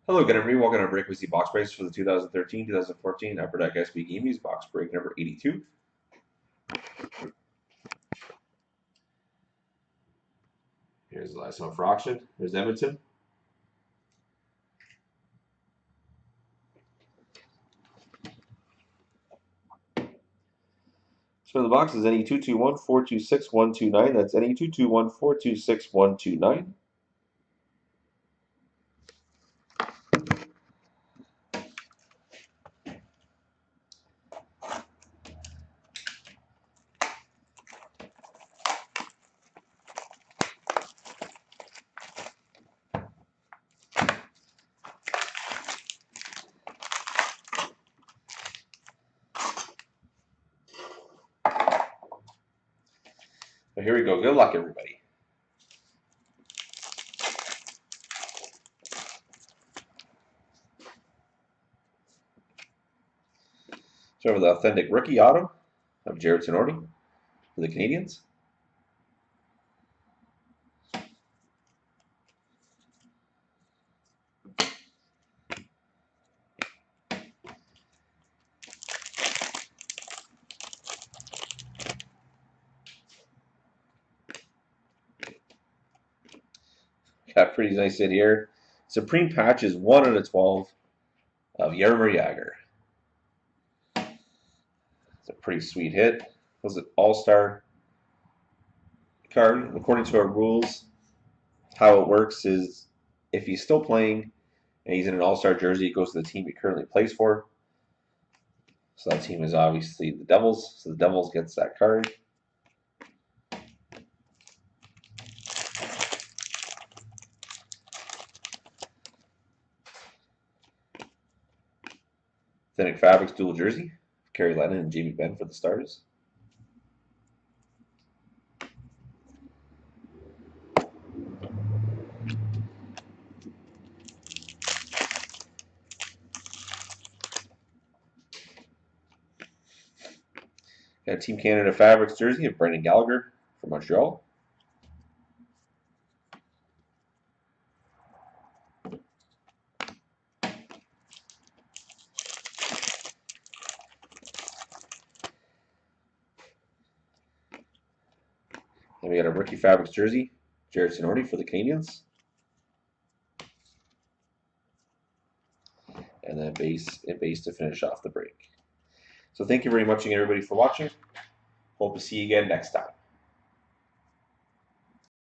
Hello again, everybody. Welcome to Break Weekly Box Breaks for the 2013-2014 Upper Deck SB Gamies Box Break number 82. Here's the last one for auction. There's Edmonton. So the box is NE221426129. That's NE221426129. So here we go. Good luck, everybody. So for the authentic rookie auto of Jarred Tinordi for the Canadians. Got a pretty nice hit here. Supreme Patch is 1 out of 12 of Jaromir Jagr. It's a pretty sweet hit. Was it All-Star card? According to our rules, how it works is if he's still playing and he's in an All-Star jersey, it goes to the team he currently plays for. So that team is obviously the Devils. So the Devils gets that card. Authentic Fabrics dual jersey. Kerry Lennon and Jamie Benn for the Stars. Got a Team Canada Fabrics jersey of Brendan Gallagher from Montreal. And we got a Rookie Fabrics jersey, Jarred Tinordi for the Canadians. And then base to finish off the break. So thank you very much, everybody, for watching. Hope to see you again next time.